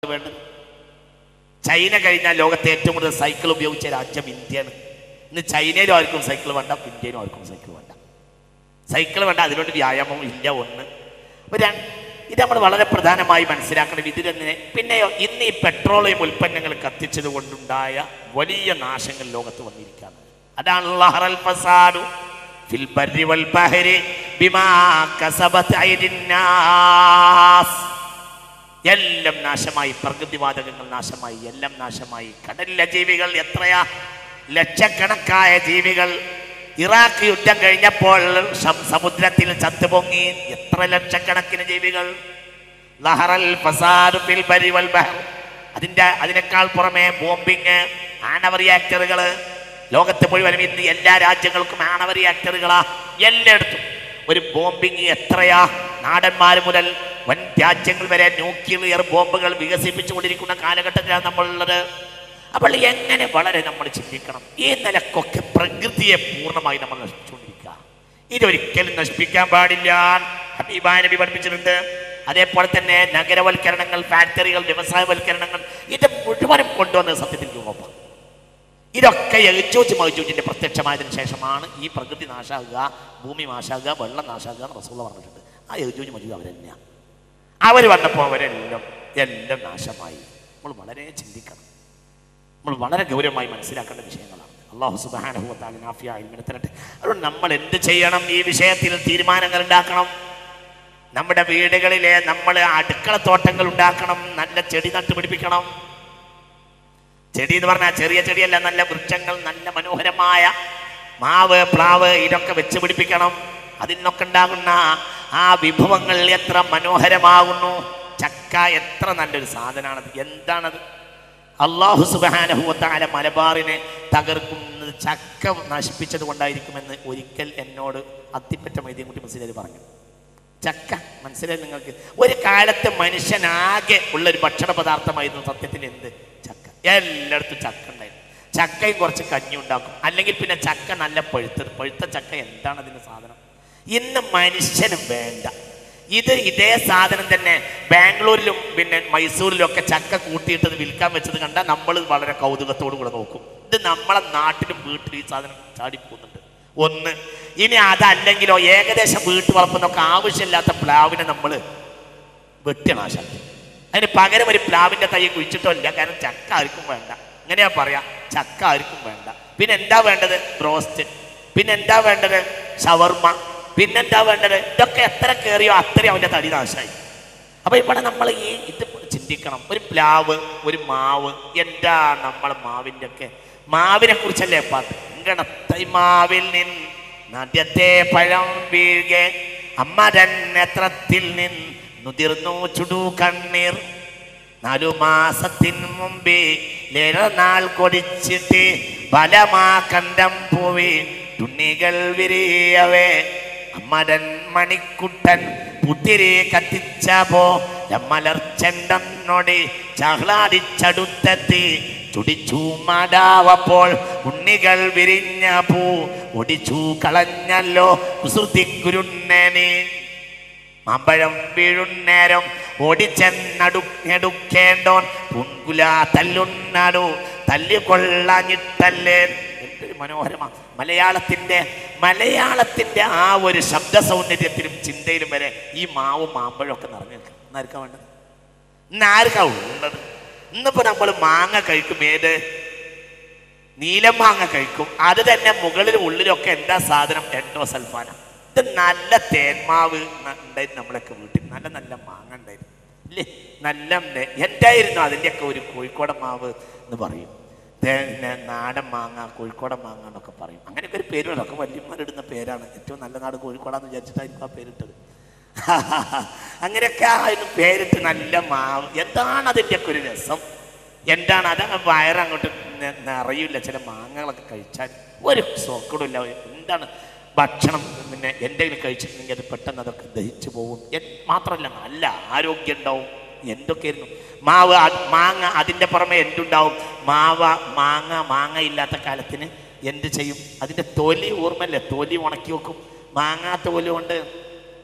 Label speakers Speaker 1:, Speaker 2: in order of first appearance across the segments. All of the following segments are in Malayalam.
Speaker 1: വേണ്ടത്. ചൈന കഴിഞ്ഞാൽ ലോകത്തെ ഏറ്റവും കൂടുതൽ സൈക്കിൾ ഉപയോഗിച്ച രാജ്യം ഇന്ത്യയാണ്. ഇന്ന് ചൈനയിലും ആർക്കും സൈക്കിൾ വേണ്ട, ഇന്ത്യയിലും ആർക്കും സൈക്കിൾ വേണ്ട. സൈക്കിൾ വേണ്ട, അതിനോട് വ്യായാമവും ഇല്ല. ഒന്ന് ഇത് നമ്മൾ വളരെ പ്രധാനമായി മനസ്സിലാക്കണം. ഇതിനെ പിന്നെയോ ഇന്ന് ഈ പെട്രോളിയം ഉൽപ്പന്നങ്ങൾ കത്തിച്ചത് കൊണ്ടുണ്ടായ വലിയ നാശങ്ങൾ ലോകത്ത് വന്നിരിക്കുകയാണ്. അതാണ് ലഹറൽ ഫസാദു ഫിൽ ബർരി വൽ ബഹരി ബിമാ കസബത് ഐദിൻ നാസ്. എല്ലാം നാശമായി, പ്രകൃതിവാതകങ്ങൾ നാശമായി, എല്ലാം നാശമായി. കടലിലെ ജീവികൾ എത്രയാ, ലക്ഷക്കണക്കായ ജീവികൾ. ഇറാഖ് യുദ്ധം കഴിഞ്ഞപ്പോൾ സമുദ്രത്തിൽ ചത്തുപൊങ്ങി എത്ര ലക്ഷക്കണക്കിന് ജീവികൾ. ലഹറൽ ഫസാദു ഫിൽ ബർരി വൽ ബഹർ. അതിനേക്കാൾ പുറമെ ബോംബിങ്, ആണവ റിയാക്ടറുകൾ. ലോകത്ത് മുഴുവനും ഇന്ന് എല്ലാ രാജ്യങ്ങൾക്കും ആണവ റിയാക്ടറുകളാ. എല്ലായിടത്തും ഒരു ബോംബിങ് എത്രയാ. നാടന്മാർ മുതൽ വൻ രാജ്യങ്ങൾ വരെ ന്യൂക്ലിയർ ബോംബുകൾ വികസിപ്പിച്ചുകൊണ്ടിരിക്കുന്ന കാലഘട്ടത്തിലാണ് നമ്മളുള്ളത്. അപ്പോൾ എങ്ങനെ വളരെ നമ്മൾ ചിന്തിക്കണം. ഈ നിലക്കൊക്കെ പ്രകൃതിയെ പൂർണ്ണമായി നമ്മൾ നശിപ്പിച്ചുകൊണ്ടിരിക്കുക. ഇതൊരിക്കലും നശിപ്പിക്കാൻ പാടില്ല. ഹബീബായ നബി പഠിപ്പിച്ചിട്ടുണ്ട്. അതേപോലെ തന്നെ നഗരവൽക്കരണങ്ങൾ, ഫാക്ടറികൾ, വ്യവസായവൽക്കരണങ്ങൾ, ഇത് മുഴുവനും കൊണ്ടുവന്ന് സത്യത്തിൽ രൂപം. ഇതൊക്കെ യജൂജ് മഅജൂജിന്റെ പ്രത്യക്ഷമായതിനു ശേഷമാണ് ഈ പ്രകൃതി നാശാകുക, ഭൂമി നാശാകുക, വെള്ളം നാശാകുക എന്ന് റസൂൽ പറഞ്ഞിട്ടുണ്ട്. ആ യജൂജ് മഅജൂജ് അവരെന്നെയാണ്. അവർ വന്നപ്പോൾ എല്ലാം നാശമായി. നമ്മൾ വളരെ ചിന്തിക്കണം. നമ്മൾ വളരെ ഗൗരവമായി മനസ്സിലാക്കേണ്ട വിഷയങ്ങളാണ്. അല്ലാഹു സുബ്ഹാനഹു വ തആല നാഫിയ ഇൽമിനെ തരട്ടെ. അതുകൊണ്ട് നമ്മൾ എന്ത് ചെയ്യണം? ഈ വിഷയത്തിൽ തീരുമാനങ്ങൾ ഉണ്ടാക്കണം. നമ്മുടെ വീടുകളിലെ നമ്മൾ അടുക്കളത്തോട്ടങ്ങൾ ഉണ്ടാക്കണം. നല്ല ചെടി നട്ടുപിടിപ്പിക്കണം. ചെടി എന്ന് പറഞ്ഞാൽ ചെറിയ ചെടിയല്ല, നല്ല വൃക്ഷങ്ങൾ, നല്ല മനോഹരമായ മാവ്, പ്ലാവ്, ഇതൊക്കെ വെച്ച് പിടിപ്പിക്കണം. അതിൽ നിന്നൊക്കെ ഉണ്ടാകുന്ന ആ വിഭവങ്ങൾ എത്ര മനോഹരമാകുന്നു. ചക്ക എത്ര നല്ലൊരു സാധനമാണത്. എന്താണത്? അല്ലാഹു സുബ്ഹാനഹു വ തആല മലബാറിനെ തകർക്കുന്നത് ചക്ക നശിപ്പിച്ചത് കൊണ്ടായിരിക്കുമെന്ന് ഒരിക്കൽ എന്നോട് അത്തിപ്പറ്റ മൈദീൻകുട്ടി മുസ്ലിയാർ പറഞ്ഞു. ചക്ക മനസ്സിലായി നിങ്ങൾക്ക്? ഒരു കാലത്ത് മനുഷ്യനാകെ ഉള്ളൊരു ഭക്ഷണ പദാർത്ഥമായിരുന്നു സത്യത്തിൽ എന്ത്? ചക്ക. എല്ലായിടത്തും ചക്ക ഉണ്ടായിരുന്നു. ചക്കയും കുറച്ച് കഞ്ഞി ഉണ്ടാക്കും. അല്ലെങ്കിൽ പിന്നെ ചക്ക നല്ല പഴുത്ത ചക്ക. എന്താണ് അതിൻ്റെ സാധനം? ഇന്ന് മനുഷ്യന് വേണ്ട. ഇതേ സാധനം തന്നെ ബാംഗ്ലൂരിലും പിന്നെ മൈസൂരിലും ഒക്കെ ചക്ക കൂട്ടിയിട്ടത് വിൽക്കാൻ വെച്ചത് കണ്ടാൽ നമ്മൾ വളരെ കൗതുകത്തോടു കൂടെ നോക്കും. ഇത് നമ്മളെ നാട്ടിലും വീട്ടിലും ഈ സാധനം ചാടിപ്പോകുന്നുണ്ട്. ഒന്ന്. ഇനി അതല്ലെങ്കിലോ ഏകദേശം വീട്ടു വളർത്തുന്നൊക്കെ ആവശ്യമില്ലാത്ത പ്ലാവിനെ നമ്മൾ വെട്ടി നാശാക്കി. അതിന് പകരം ഒരു പ്ലാവിൻ്റെ തൈ കുഴിച്ചിട്ടോ ഇല്ല. കാരണം ചക്ക ആർക്കും വേണ്ട. ഇങ്ങനെയാ പറയാ, ചക്ക ആർക്കും വേണ്ട. പിന്നെ എന്താ വേണ്ടത്? ബ്രോസ്റ്റ്. പിന്നെന്താ വേണ്ടത്? ഷവർമ്മ. പിന്നെന്താ വേണ്ടത്? ഇതൊക്കെ എത്ര കയറിയോ അത്രയും അവൻ്റെ തടി നാശമായി. അപ്പൊ ഇവിടെ നമ്മൾ ഇത് ചിന്തിക്കണം. ഒരു പ്ലാവ്, ഒരു മാവ്, എന്താ നമ്മളെ മാവിൻ്റെ ഒക്കെ മാവിനെ കുറിച്ചല്ലേ പാട്ട്. മാവിൽ നിന്നത്തെ പഴം വീഴുകെ അമ്മരൻ നേത്രത്തിൽ നിന്നുതിർന്നു ചുടു കണ്ണീർ. 4 മാസത്തിന് മുമ്പേ ലേനാൾ കൊടിച്ചിട്ട് ബലമാ കണ്ടം പൂവി തുണികൾ വിരിയവേ അമ്മരൻ മണിക്കുട്ടൻ പുത്തിരി കത്തിച്ചപ്പോ മലർച്ചെണ്ടനോട് ചഹ്ലാടിച്ചടുത്തെത്തി ചുടിച്ചു മാടാവപ്പോൾ ഉണ്ണികൾ വിരിഞ്ഞ പൂ ഒടിച്ചു കളഞ്ഞല്ലോ കുസൃതിക്കുരുന്നേനി. മാമ്പഴം വീഴുന്നേരം ഓടിച്ചെടുക്കേണ്ടോൻ പുൻകുല തല്ലുണ്ണാടു തല്ലിക്കൊള്ളാഞ്ഞിട്ടല്ലേ. എന്തൊരു മനോഹരമാണ് മലയാളത്തിന്റെ ആ ഒരു ശബ്ദ സൗന്ദര്യത്തിലും ചിന്തയിലും വരെ ഈ മാവും മാമ്പഴം ഒക്കെ നിറഞ്ഞു നിൽക്കും. ഇന്നാർക്കാ വേണ്ടത്? ഇന്നാർക്കാ ഉള്ളത്? ഇന്നിപ്പോ നമ്മൾ മാങ്ങ കഴിക്കും. ഏത്? നീലം മാങ്ങ കഴിക്കും. അത് തന്നെ മുകളിലും ഉള്ളിലൊക്കെ എന്താ സാധനം? എൻഡോസൾഫാന. ഇത് നല്ല തേന്മാവ് ഉണ്ടായിരുന്നു നമ്മളൊക്കെ വീട്ടിൽ. നല്ല നല്ല മാങ്ങ ഉണ്ടായിരുന്നു ഇല്ലേ? നല്ല എന്തായിരുന്നു അതിൻ്റെയൊക്കെ ഒരു കോഴിക്കോടൻ മാവ് എന്ന് പറയും. നാടൻ മാങ്ങ, കോഴിക്കോടൻ മാങ്ങ എന്നൊക്കെ പറയും. അങ്ങനെയൊക്കെ ഒരു പേരുണ്ട്. ഒക്കെ വല്യന്മാരിടുന്ന പേരാണ്. ഏറ്റവും നല്ല നാട് കോഴിക്കോടാന്ന് വിചാരിച്ചിട്ടായിരിക്കും ആ പേരിട്ടത്. അങ്ങനെയൊക്കെ ആയിരുന്നു പേരിട്ട്. നല്ല മാവ്. എന്താണ് അതിൻ്റെയൊക്കെ ഒരു രസം? എന്താണ് അതങ്ങ് വയറങ്ങോട്ട് നിറയില്ല. ചില മാങ്ങകളൊക്കെ കഴിച്ചാൽ ഒരു സോക്കടില്ല. എന്താണ് ഭക്ഷണം പിന്നെ എന്തെങ്കിലും കഴിച്ചിട്ടുണ്ടെങ്കിൽ അത് പെട്ടെന്ന് അതൊക്കെ ദഹിച്ചു പോകും. മാത്രമല്ല നല്ല ആരോഗ്യം ഉണ്ടാവും. എന്തൊക്കെയായിരുന്നു മാങ്ങ. അതിൻ്റെ പുറമെ എന്തുണ്ടാവും? മാങ്ങ ഇല്ലാത്ത കാലത്തിന് എന്ത് ചെയ്യും? അതിൻ്റെ തൊലി ഓർമ്മല്ലേ? തൊലി ഉണക്കി വെക്കും. മാങ്ങാ തോല് കൊണ്ട്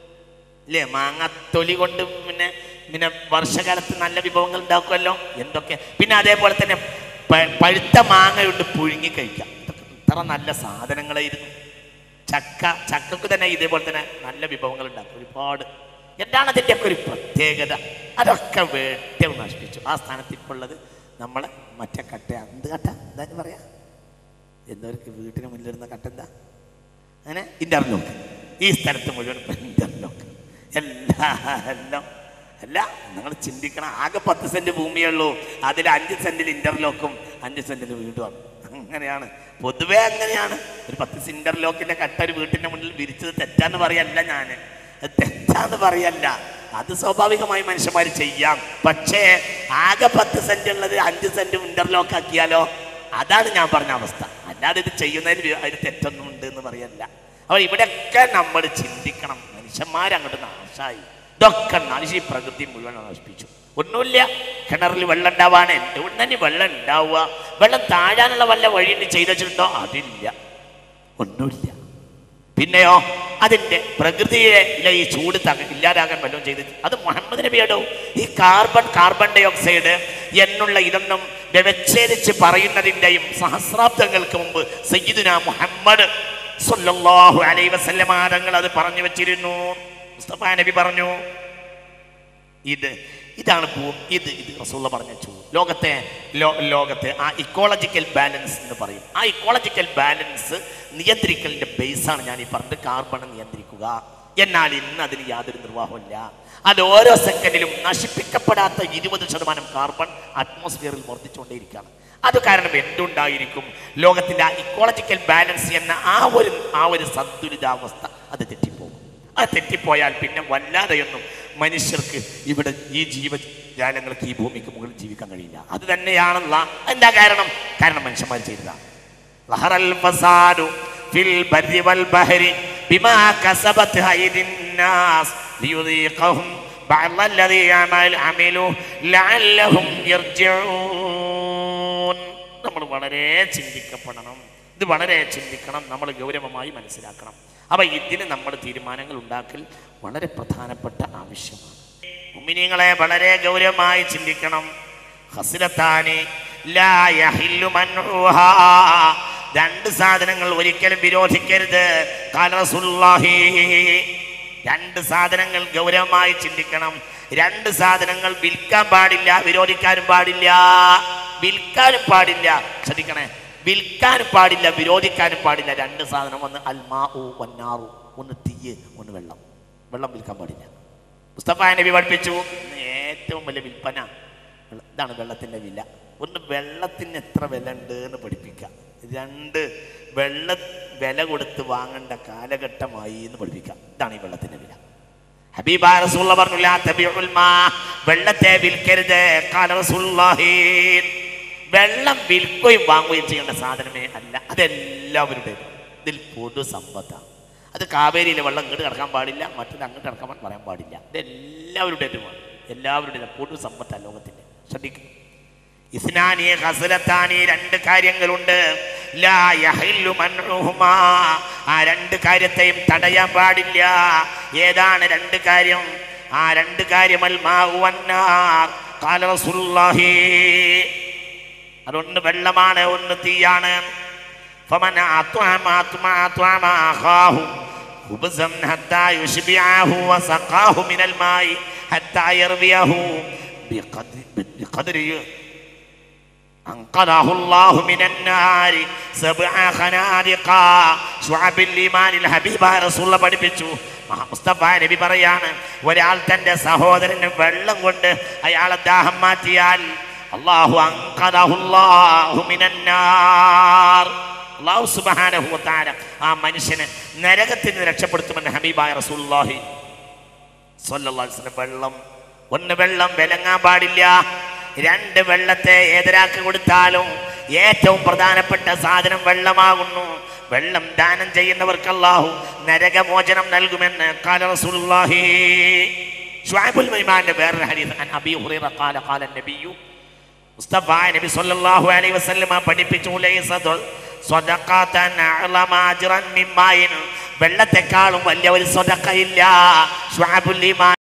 Speaker 1: ഇല്ലേ? മാങ്ങാത്തൊലി കൊണ്ട് പിന്നെ പിന്നെ വർഷകാലത്ത് നല്ല വിഭവങ്ങൾ ഉണ്ടാക്കുമല്ലോ എന്തൊക്കെ. പിന്നെ അതേപോലെ തന്നെ പഴുത്ത മാങ്ങയുണ്ട് പുഴുങ്ങി കഴിക്കാം. ഇതൊക്കെ ഇത്ര നല്ല സാധനങ്ങളായിരുന്നു. ചക്കക്ക് തന്നെ ഇതേപോലെ തന്നെ നല്ല വിഭവങ്ങൾ ഉണ്ടാക്കും ഒരുപാട്. എന്താണ് അതിൻ്റെയൊക്കെ ഒരു പ്രത്യേകത? അതൊക്കെ വേട്ടം നശിപ്പിച്ചു. ആ സ്ഥാനത്ത് ഇപ്പോൾ ഉള്ളത് നമ്മളെ മറ്റേ കട്ട. എന്ത് കട്ട എന്താ പറയാ? എന്തോർക്ക് വീട്ടിന് മുന്നിലിരുന്ന കട്ട എന്താ? അങ്ങനെ ഇന്റർലോക്ക്. ഈ സ്ഥലത്ത് മുഴുവൻ ഇന്റർലോക്ക്. എല്ലാം അല്ല, നിങ്ങൾ ചിന്തിക്കണം. ആകെ 10 സെന്റ് ഭൂമിയേ ഉള്ളൂ. അതിൽ 5 സെന്റിൽ ഇന്റർലോക്കും 5 സെന്റിൽ വീടുമാണ്. അങ്ങനെയാണ്, പൊതുവേ അങ്ങനെയാണ്. ഒരു 10 സെന്റ് ഇന്റർലോക്കിന്റെ കട്ട ഒരു വീട്ടിന്റെ മുന്നിൽ വിരിച്ചത് തെറ്റാന്ന് പറയല്ല ഞാൻ, തെറ്റാന്ന് പറയല്ല. അത് സ്വാഭാവികമായി മനുഷ്യന്മാർ ചെയ്യാം. പക്ഷേ ആകെ 10 സെന്റ് ഉള്ളത് 5 സെന്റ് ഇന്റർലോക്ക് ആക്കിയാലോ? അതാണ് ഞാൻ പറഞ്ഞ അവസ്ഥ. അല്ലാതെ ഇത് ചെയ്യുന്നതിന് അതിന് തെറ്റൊന്നും ഉണ്ട് എന്ന് പറയല്ല. അപ്പോൾ ഇവിടെയൊക്കെ നമ്മൾ ചിന്തിക്കണം. മനുഷ്യന്മാരങ്ങോട്ട് നാശമായി. ഇതൊക്കെ നാശി പ്രകൃതി മുഴുവൻ നശിപ്പിച്ചു. ഒന്നുമില്ല. കിണറിൽ വെള്ളം ഉണ്ടാവാണ്, എൻ്റെ ഉടനെ വെള്ളം ഉണ്ടാവുക. വെള്ളം താഴാനുള്ള വല്ല വഴിയുണ്ട് ചെയ്ത് വെച്ചിട്ടുണ്ടോ? അതില്ല, ഒന്നുമില്ല. പിന്നെയോ അതിൻ്റെ പ്രകൃതിയിലെ ഈ ചൂട് ഇല്ലാതാകാൻ വല്ലതും ചെയ്ത് അത് മുഹമ്മദ് നബിയുടെ ഈ കാർബൺ ഡൈ ഓക്സൈഡ് എന്നുള്ള ഇതൊന്നും വ്യവച്ഛേദിച്ച് പറയുന്നതിൻ്റെയും സഹസ്രാബ്ദങ്ങൾക്ക് മുമ്പ് സയ്യിദുനാ മുഹമ്മദ് സ്വല്ലല്ലാഹു അലൈഹി വസല്ലമ തങ്ങൾ അത് പറഞ്ഞു വെച്ചിരുന്നു. മുസ്തഫ നബി പറഞ്ഞു, ഇതാണ് ഇത് റസൂലുള്ള പറഞ്ഞു വെച്ചു. ലോകത്തെ ആ ഇക്കോളജിക്കൽ ബാലൻസ് എന്ന് പറയും. ആ ഇക്കോളജിക്കൽ ബാലൻസ് നിയന്ത്രിക്കലിന്റെ ബേസാണ് ഞാൻ ഈ പറഞ്ഞത്, കാർബൺ നിയന്ത്രിക്കുക. എന്നാൽ ഇന്ന് അതിന് യാതൊരു നിർവാഹമില്ല. അത് ഓരോ സെക്കൻഡിലും നശിപ്പിക്കപ്പെടാത്ത 20% കാർബൺ അറ്റ്മോസ്ഫിയറിൽ വർദ്ധിച്ചുകൊണ്ടേയിരിക്കുകയാണ്. അത് കാരണം എന്തുണ്ടായിരിക്കും? ലോകത്തിന്റെ ആ ഇക്കോളജിക്കൽ ബാലൻസ് എന്ന ആ ഒരു സന്തുലിതാവസ്ഥ അത് തെറ്റിപ്പോകും. അത് തെറ്റിപ്പോയാൽ പിന്നെ വല്ലാതെയൊന്നും മനുഷ്യർക്ക് ഇവിടെ ഈ ജീവജാലങ്ങൾക്ക് ഈ ഭൂമിക്ക് മുകളിൽ ജീവിക്കാൻ കഴിയില്ല. അത് തന്നെയാണല്ല. എന്താ കാരണം? മനുഷ്യന്മാർ ചെയ്തതാണ്. ലഹറൽ ഫസാദു ഫിൽ ബർരി വൽ ബഹരി ബിമാ കസബത് അയ്ദിൻ നാസ് ലിയുദീഖഹും ബഅദല്ലദീ അമിലു ലഅല്ലഹും യർജിഊൻ. നമ്മൾ വളരെ ചിന്തിക്കപ്പെടണം. ഇത് വളരെ ചിന്തിക്കണം. നമ്മൾ ഗൗരവമായി മനസ്സിലാക്കണം. അപ്പോൾ ഇതിന് നമ്മൾ തീരുമാനങ്ങൾ ഉണ്ടാക്കൽ വളരെ പ്രധാനപ്പെട്ട ആവശ്യമാണ്. മുഅ്മിനീങ്ങളെ വളരെ ഗൗരവമായി ചിന്തിക്കണം. ഖസ്ലത്താനി ലാ യഹില്ലു മൻഉഹാ. 2 സാധനങ്ങൾ ഒരിക്കലും വിരോധിക്കരുത്. ഖാല റസൂലുള്ളാഹി. 2 സാധനങ്ങൾ ഗൗരവമായി ചിന്തിക്കണം. 2 സാധനങ്ങൾ വിൽക്കാൻ പാടില്ല, വിരോധിക്കാനും പാടില്ല. വിൽക്കാനും പാടില്ല, ശ്രദ്ധിക്കണേ, വിൽക്കാനും പാടില്ല, വിരോധിക്കാനും പാടില്ല. 2 സാധനം. ഒന്ന് അൽമാഉ വന്നാറു, ഒന്ന് തീയ്, ഒന്ന് വെള്ളം. വെള്ളം വിൽക്കാൻ പാടില്ല. മുസ്തഫ നബി പഠിപ്പിച്ചു ഏറ്റവും വലിയ വിൽപ്പന ഇതാണ്, വെള്ളത്തിൻ്റെ വില. ഒന്ന് വെള്ളത്തിന് എത്ര വില ഉണ്ട് എന്ന് പഠിപ്പിക്കുക. 2 വില കൊടുത്ത് വാങ്ങേണ്ട കാലഘട്ടമായി എന്ന് പഠിപ്പിക്കാം. ഇതാണ് ഈ വെള്ളത്തിൻ്റെ വില. ഹബീബായ റസൂലുള്ളാഹി പറഞ്ഞു, ലാ തബിഉൽ മാ, വെള്ളത്തെ വിൽക്കരുത്. ഖാല റസൂലുള്ളാഹി. വെള്ളം വിൽക്കുകയും വാങ്ങുകയും ചെയ്യേണ്ട സാധനമേ അല്ല. അതെല്ലാവരുടെയും ഇതിൽ പൊതു സമ്പത്താണ്. അത് കാവേരിയിലെ വെള്ളം ഇങ്ങോട്ട് കിടക്കാൻ പാടില്ല, മറ്റൊരു അങ്ങോട്ട് കിടക്കാൻ പറയാൻ പാടില്ല. ഇത് എല്ലാവരുടേതുമാണ്. എല്ലാവരുടെയും പൊതു സമ്പത്താണ് ലോകത്തിൻ്റെ. ശ്രദ്ധിക്കുക. ഇസ്നാനി ഖസ്ലത്താനി, 2 കാര്യങ്ങളുണ്ട്. ലാ യഹില്ലു മൻഉഹുമാ, ആ 2 കാര്യത്തെയും തടയാൻ പാടില്ല. ഏതാണ് 2 കാര്യം? ആ 2 കാര്യം അൽ മാഉ വന്നാർ. ഖാല റസൂലുള്ളാഹി. അതൊന്ന് വെള്ളമാണ്, ഒന്ന് തീയാണ്. ഫമൻ അത്അമ അഖാഹു ഖുബ്സൻ ഹത്താ യുശ്ബിഅഹു വസഖാഹു മിനൽ മാഇ ഹത്താ യർവിയഹു ബിഖദ്രി അൻഖദഹു അല്ലാഹു മിനൻ നാരി 7 ഖനാദിഖ. ശുഅബുൽ ഈമാനിൽ ഹബീബായ റസൂലുള്ളാഹി പഠിപ്പിച്ചു. മുസ്തഫ നബി പറയാണ്, ഒരാൾ തൻ്റെ സഹോദരന് വെള്ളം കൊണ്ട് അയാളെ ദാഹം മാറ്റിയാൽ അല്ലാഹു അൻഖദഹു മിനൻ നാർ, അല്ലാഹു സുബ്ഹാനഹു വ തആല ആ മനുഷ്യനെ നരകത്തിൽ നിന്ന് രക്ഷപ്പെടുത്തുമെന്ന് ഹബീബായ റസൂലുള്ളാഹി സ്വല്ലല്ലാഹു അലൈഹി വസല്ലം. ഒന്ന് വെള്ളം വിലങ്ങാൻ പാടില്ല. 2 വെള്ളത്തെ ഏതൊരാൾക്ക് കൊടുത്താലും ഏറ്റവും പ്രധാനപ്പെട്ട സാധനം വെള്ളമാകുന്നു. വെള്ളം ദാനം ചെയ്യുന്നവർക്ക് അല്ലാഹു നരകമോചനം നൽകുമെന്ന് ഖാല റസൂലുള്ളാഹി. ശുഅബുൽ ഈമാനിന്റെ വേറൊരു ഹദീസ് അൻ അബീ ഹുറൈറ ഖാല ഖാല നബിയു, മുസ്തഫ നബി സ്വല്ലല്ലാഹു അലൈഹി വസല്ലം പഠിപ്പിച്ചു, ലൈസ സ്വദഖതൻ അഅലമ അജ്റൻ മിൻ മായിൻ, വെള്ളത്തെക്കാളും വലിയ ഒരു സ്വദഖയില്ല. ശുഅബുൽ ഈമാൻ